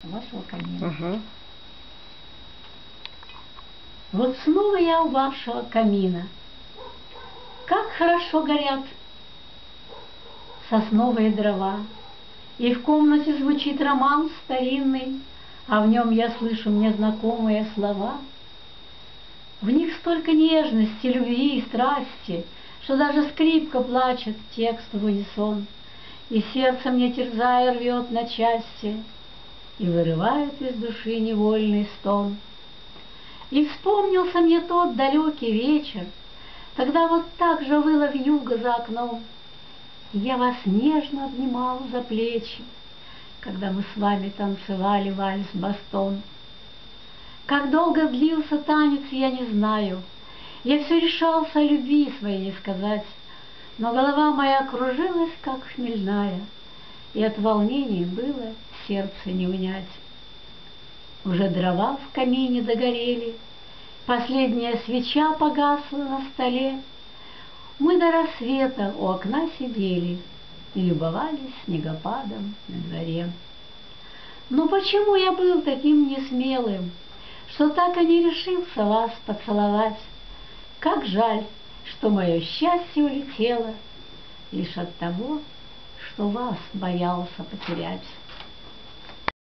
Вашего камина. Угу. Вот снова я у вашего камина. Как хорошо горят сосновые дрова, и в комнате звучит романс старинный, а в нем я слышу мне знакомые слова. В них столько нежности, любви и страсти, что даже скрипка плачет текст в унисон, и сердце мне, терзая, рвет на части и вырывает из души невольный стон. И вспомнился мне тот далекий вечер, когда вот так же выла вьюга за окном, и я вас нежно обнимал за плечи, когда мы с вами танцевали вальс-бастон. Как долго длился танец, я не знаю, я все решался о любви своей сказать, но голова моя кружилась, как хмельная, и от волнения было сердце не унять. Уже дрова в камине догорели, последняя свеча погасла на столе. Мы до рассвета у окна сидели и любовались снегопадом на дворе. Но почему я был таким несмелым, что так и не решился вас поцеловать? Как жаль, что мое счастье улетело лишь от того, что вас боялся потерять.